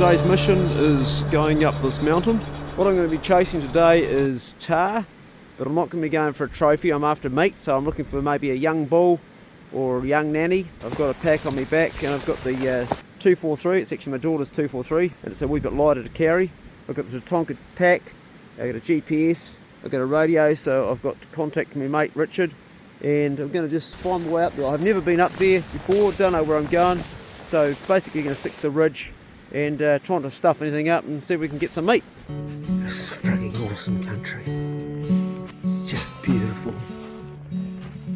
today's mission is going up this mountain. What I'm going to be chasing today is tahr, but I'm not going to be going for a trophy. I'm after meat, so I'm looking for maybe a young bull or a young nanny. I've got a pack on my back and I've got the 243. It's actually my daughter's 243 and it's a wee bit lighter to carry. I've got the Tonka pack, I've got a GPS, I've got a radio, so I've got to contact my mate Richard, and I'm going to just find my way up there. I've never been up there before, don't know where I'm going, so basically going to stick to the ridge and trying to stuff anything up and see if we can get some meat. This is frigging awesome country. It's just beautiful.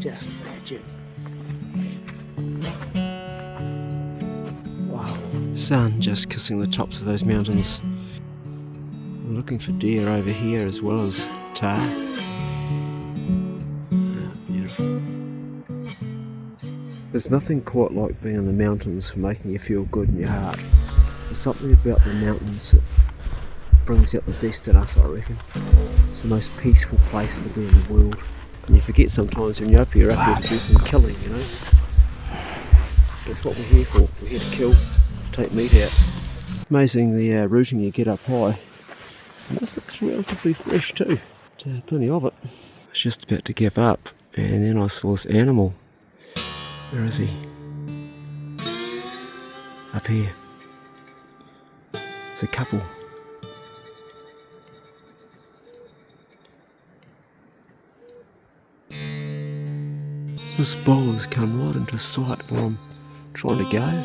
Just magic. Wow. Sun just kissing the tops of those mountains. I'm looking for deer over here as well as tahr. Beautiful. There's nothing quite like being in the mountains for making you feel good in your heart. There's something about the mountains that brings out the best in us, I reckon. It's the most peaceful place to be in the world. And you forget sometimes when you're up here to do some killing, you know. That's what we're here for. We're here to kill, take meat out. Amazing the rooting you get up high. And this looks relatively fresh too. Plenty of it. I was just about to give up and then I saw this animal. Where is he? Up here. It's a couple. This bull has come right into sight where I'm trying to go.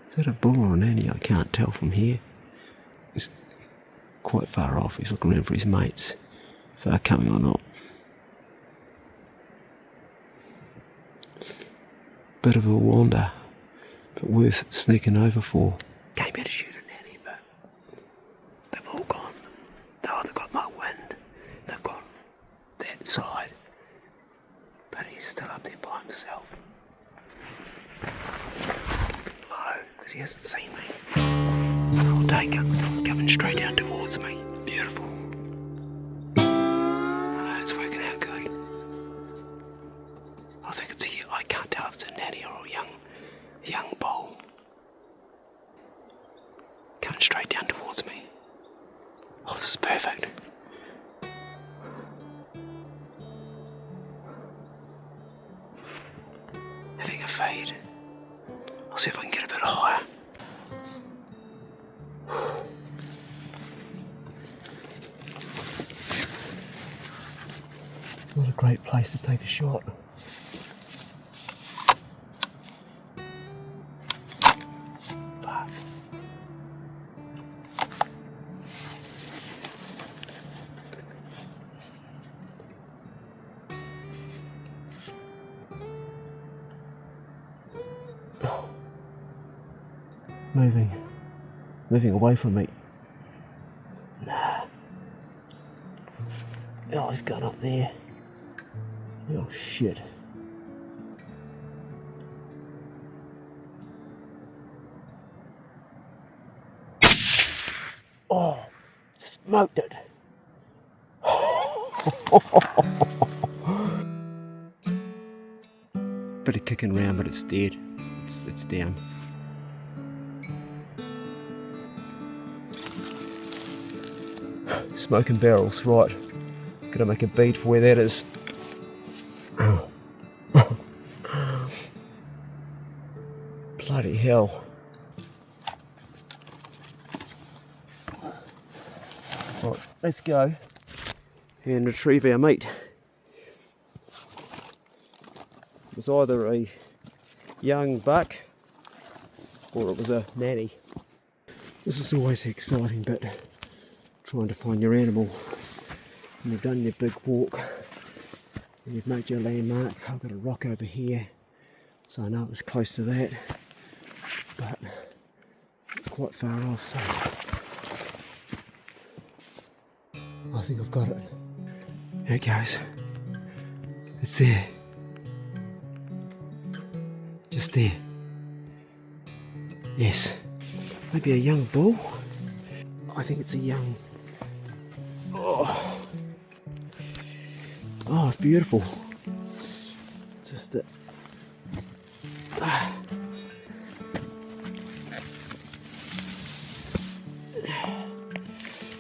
Is that a bull or a nanny? I can't tell from here. He's quite far off. He's looking around for his mates, if they're coming or not. Bit of a wander, but worth sneaking over for. Came here to shoot a nanny, but they've all gone. They've either got my wind, they've gone that side, but he's still up there by himself. Because he hasn't seen me. I'll take him, coming straight down towards me. Beautiful. It's working out good. I think it's I can't tell if it's a nanny or a young bull. Coming straight down towards me. Oh, this is perfect. Having a fade. I'll see if I can get a bit higher. Not a great place to take a shot. But moving away from me. Nah. Oh, he's gone up there. Oh shit. Oh, smoked it. Bit of kicking around, but it's dead. It's down. Smoking barrels, right. Gotta make a bead for where that is. Bloody hell. Right, let's go and retrieve our meat. It was either a young buck or it was a nanny. This is always the exciting bit. Trying to find your animal. And you've done your big walk and you've made your landmark. I've got a rock over here, so I know it was close to that, but it's quite far off, so I think I've got it. There it goes. It's there. Just there. Yes. Maybe a young bull. I think it's a young... Oh, it's beautiful.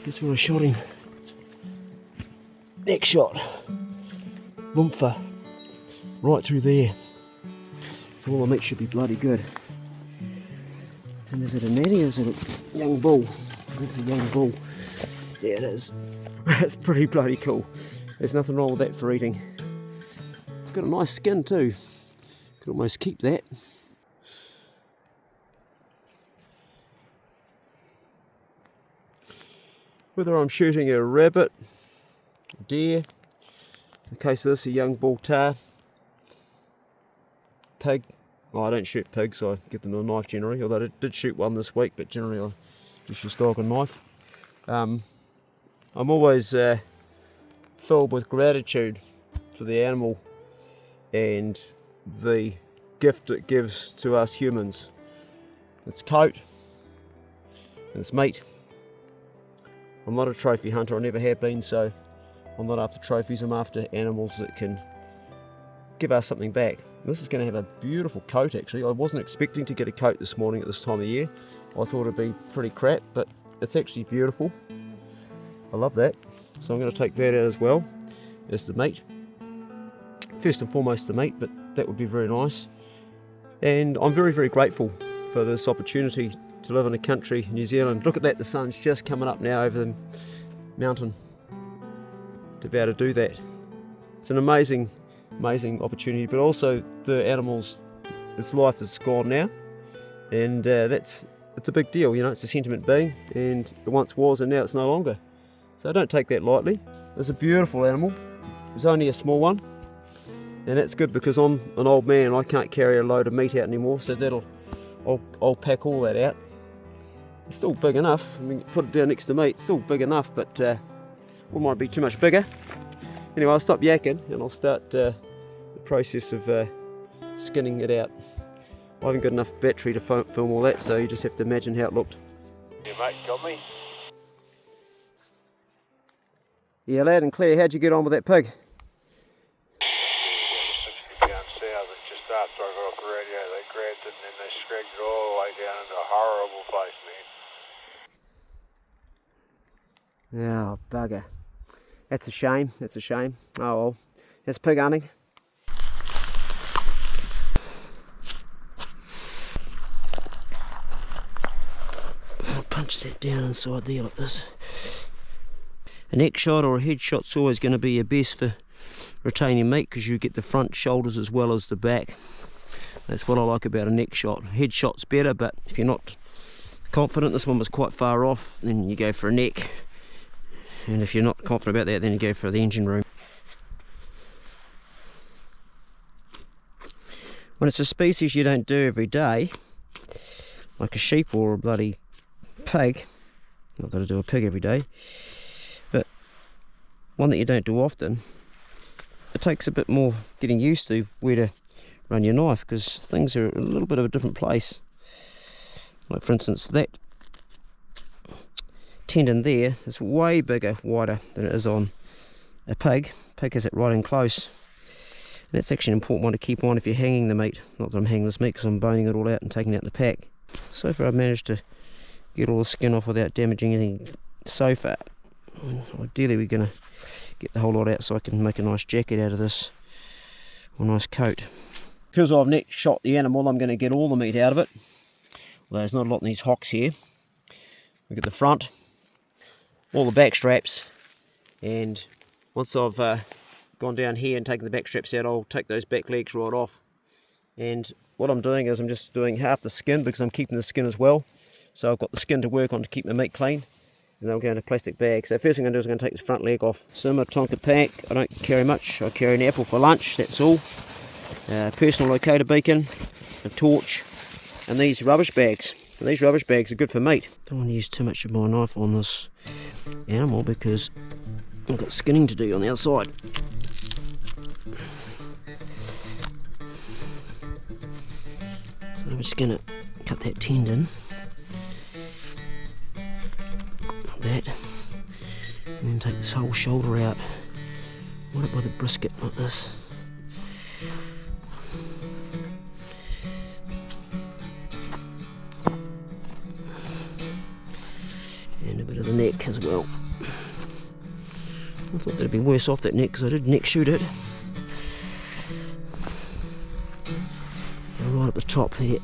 That's where I shot him. Neck shot. Boomfa. Right through there. So all the meat should be bloody good. And is it a nanny or is it a young bull? I think it's a young bull. Yeah, it is. It's pretty bloody cool. There's nothing wrong with that for eating. It's got a nice skin too. Could almost keep that. Whether I'm shooting a rabbit, a deer, in the case of this, a young bull tahr, pig. Well, I don't shoot pigs, I give them a knife generally, although I did shoot one this week, but generally I just use dog and knife. I'm always filled with gratitude for the animal and the gift it gives to us humans. Its coat and its meat. I'm not a trophy hunter, I never have been, so I'm not after trophies, I'm after animals that can give us something back. This is going to have a beautiful coat actually. I wasn't expecting to get a coat this morning at this time of year. I thought it'd be pretty crap, but it's actually beautiful. I love that. So I'm going to take that out as well as the meat. First and foremost the meat, but that would be very nice. And I'm very, very grateful for this opportunity to live in a country, New Zealand. Look at that, the sun's just coming up now over the mountain to be able to do that. It's an amazing opportunity, but also the animals, its life is gone now, and it's a big deal, you know. It's a sentient being, and it once was and now it's no longer. So I don't take that lightly. It's a beautiful animal. It's only a small one, and that's good because I'm an old man. I can't carry a load of meat out anymore, so I'll pack all that out. It's still big enough. I mean, put it down next to me, it's still big enough, but it might be too much bigger. Anyway, I'll stop yakking and I'll start the process of skinning it out. I haven't got enough battery to film all that, so you just have to imagine how it looked. Yeah, mate, got me? Yeah, loud and clear. How'd you get on with that pig? Yeah, down south, and just after I got off the radio, they grabbed it and then they scragged it all the way down into a horrible place, man. Oh, bugger. That's a shame, that's a shame. Oh well, that's pig hunting. I'll punch that down inside there like this. A neck shot or a head shot's always going to be your best for retaining meat because you get the front shoulders as well as the back. That's what I like about a neck shot. Head shot's better, but if you're not confident, this one was quite far off, then you go for a neck. And if you're not confident about that, then you go for the engine room. When it's a species you don't do every day, like a sheep or a bloody pig, not that I do a pig every day, but one that you don't do often, it takes a bit more getting used to where to run your knife because things are a little bit of a different place. Like for instance, that tendon there is way bigger, wider than it is on a pig. Pig has it right in close, and that's actually an important one to keep on if you're hanging the meat. Not that I'm hanging this meat because I'm boning it all out and taking out the pack. So far I've managed to get all the skin off without damaging anything so far. Ideally we're going to get the whole lot out so I can make a nice jacket out of this, or a nice coat. Because I've neck shot the animal, I'm going to get all the meat out of it. Well, there's not a lot in these hocks here. Look at the front, all the back straps, and once I've gone down here and taken the back straps out, I'll take those back legs right off. And what I'm doing is I'm just doing half the skin because I'm keeping the skin as well. So I've got the skin to work on to keep the meat clean, and then I'm going to plastic bag. So first thing I'm going to do is I'm going to take this front leg off. So my Tonka pack, I don't carry much. I carry an apple for lunch, that's all. Personal locator beacon, a torch, and these rubbish bags. And these rubbish bags are good for meat. Don't want to use too much of my knife on this animal because I've got skinning to do on the outside. So I'm just going to cut that tendon, like that, and then take this whole shoulder out, run it by the brisket like this. neck as well. I thought that'd be worse off, that neck, because I did neck shoot it. And right at the top there.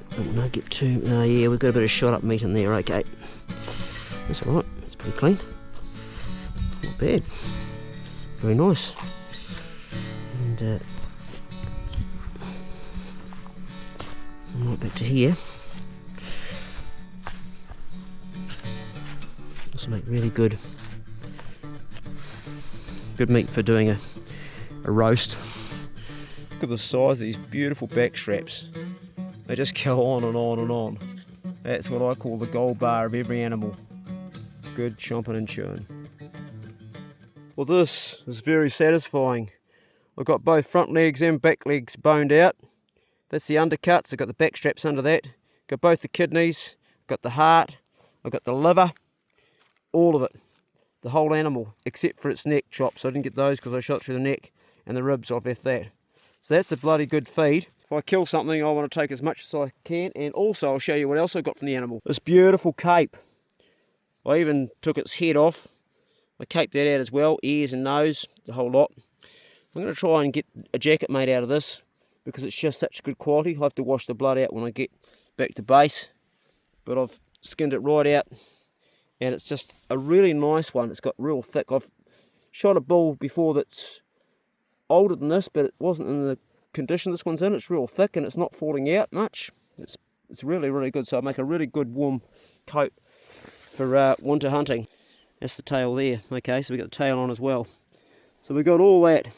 But don't get too. Oh yeah, we've got a bit of shot up meat in there. Okay, that's all right. It's pretty clean. Not bad. Very nice. And right back to here. This will make really good meat for doing a roast. Look at the size of these beautiful back straps. They just go on and on and on. That's what I call the gold bar of every animal. Good chomping and chewing. Well, this is very satisfying. I've got both front legs and back legs boned out. That's the undercuts. I've got the back straps under that. Got both the kidneys. Got the heart. I've got the liver. All of it. The whole animal, except for its neck chops. I didn't get those because I shot through the neck, and the ribs I've left that. So that's a bloody good feed. If I kill something, I want to take as much as I can, and also I'll show you what else I got from the animal. This beautiful cape. I even took its head off. I caped that out as well, ears and nose, the whole lot. I'm going to try and get a jacket made out of this, because it's just such good quality. I have to wash the blood out when I get back to base, but I've skinned it right out. And it's just a really nice one. It's got real thick. I've shot a bull before that's older than this, but it wasn't in the condition this one's in. It's real thick and it's not falling out much. It's really, really good. So I make a really good warm coat for winter hunting. That's the tail there. Okay, so we got the tail on as well. So we got all that.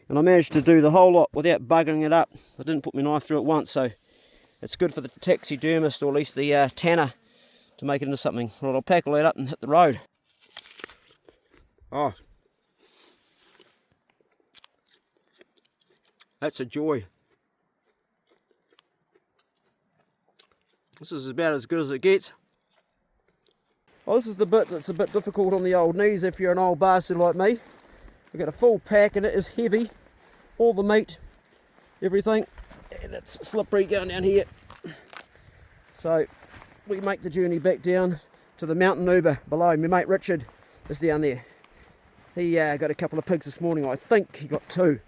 And I managed to do the whole lot without buggering it up. I didn't put my knife through it once, so it's good for the taxidermist, or at least the tanner, to make it into something. Right, I'll pack all that up and hit the road. Oh, that's a joy. This is about as good as it gets. Oh, this is the bit that's a bit difficult on the old knees if you're an old bastard like me. We've got a full pack and it is heavy. All the meat, everything, and it's slippery going down here. So we make the journey back down to the mountain Uber below. My mate Richard is down there. He got a couple of pigs this morning. I think he got 2.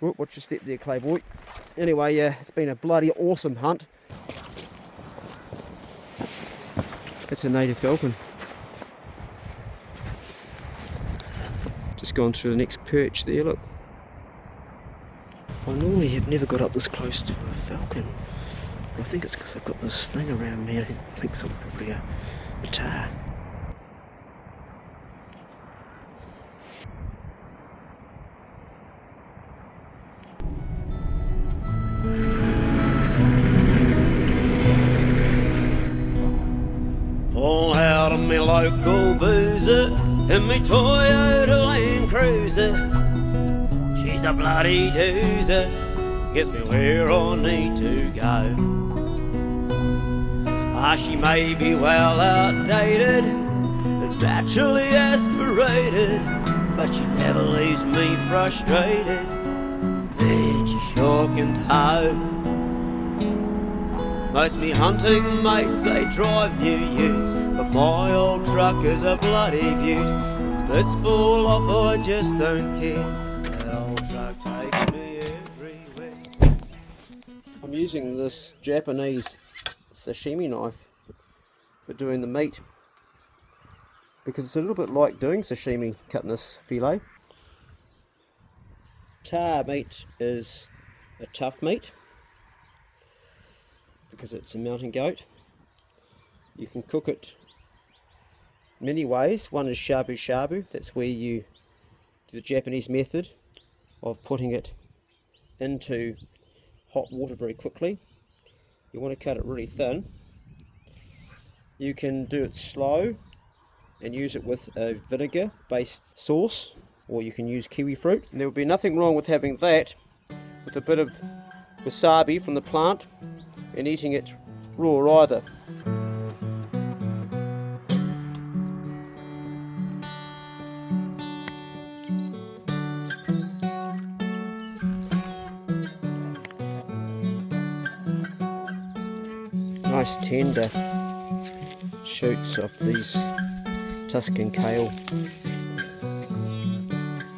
Whoop, watch your step there, Clay boy. Anyway, it's been a bloody awesome hunt. It's a native falcon. Just gone through the next perch there, look. I normally have never got up this close to a falcon. I think it's because I've got this thing around me. I think it's probably a tahr. Pull out of me local boozer in me Toyota Land Cruiser. She's a bloody doozer, gets me where I need to go. She may be well outdated and naturally aspirated, but she never leaves me frustrated. Man, she sure can tow. Most me hunting mates, they drive new utes, but my old truck is a bloody beaut. It's full off, I just don't care. That old truck takes me everywhere. I'm using this Japanese sashimi knife for doing the meat, because it's a little bit like doing sashimi, cutting this filet. Tahr meat is a tough meat because it's a mountain goat. You can cook it many ways. One is shabu shabu. That's where you do the Japanese method of putting it into hot water very quickly. You want to cut it really thin. You can do it slow and use it with a vinegar based sauce, or you can use kiwi fruit. And there would be nothing wrong with having that with a bit of wasabi from the plant and eating it raw either. Nice tender shoots of these Tuscan kale,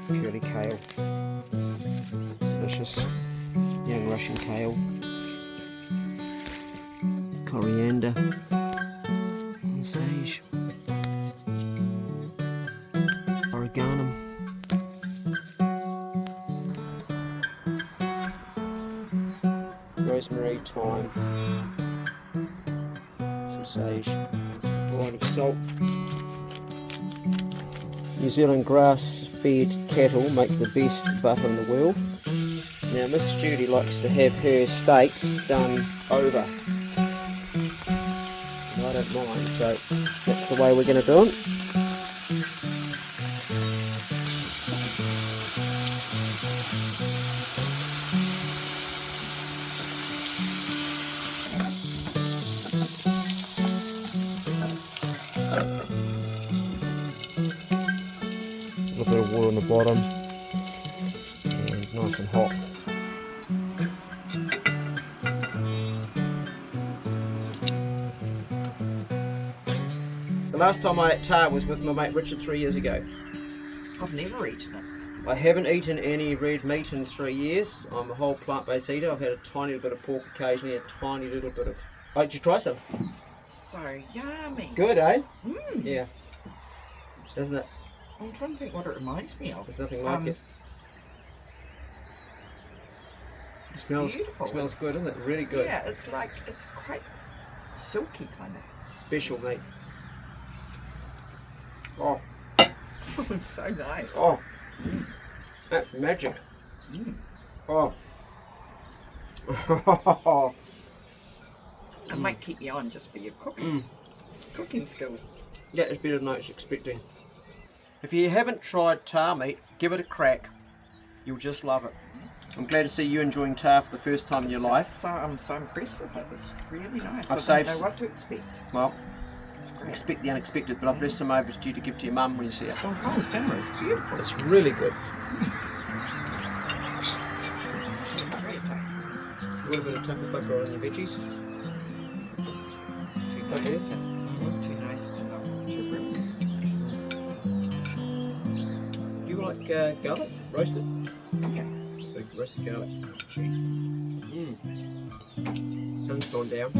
purely kale, delicious young Russian kale, coriander, and sage, oregano, rosemary, thyme, some sage, a line of salt. New Zealand grass-fed cattle make the best butter in the world. Now Miss Judy likes to have her steaks done over. And I don't mind, so that's the way we're going to do it. A little bit of water on the bottom, and nice and hot. The last time I ate tar was with my mate Richard 3 years ago. I've never eaten it. I haven't eaten any red meat in 3 years. I'm a whole plant-based eater. I've had a tiny little bit of pork occasionally, a tiny little bit of... Oh, did you try some? So yummy. Good, eh? Mm. Yeah. Isn't it? I'm trying to think what it reminds me of. There's nothing like it. It smells beautiful. Smells good, isn't it? Really good. Yeah, it's like, it's quite silky kind of. Special meat. Oh, It's so nice. oh. That's magic. Mm. Oh. I might keep you on just for your cooking. Cooking skills. Yeah, it's better than I was expecting. If you haven't tried tar meat, give it a crack. You'll just love it. I'm glad to see you enjoying tar for the first time in your life. I'm so impressed with it. It's really nice. I've I saved don't know what to expect. Well, It's great. expect the unexpected, but I've left some over to you to give to your mum when you see her. Oh, dinner is beautiful. It's really good. Great. A little bit of tucker on your veggies. Too nice Okay. too nice to not to ruin. You like garlic? Roasted? Yeah. Roasted garlic. Sun's gone down.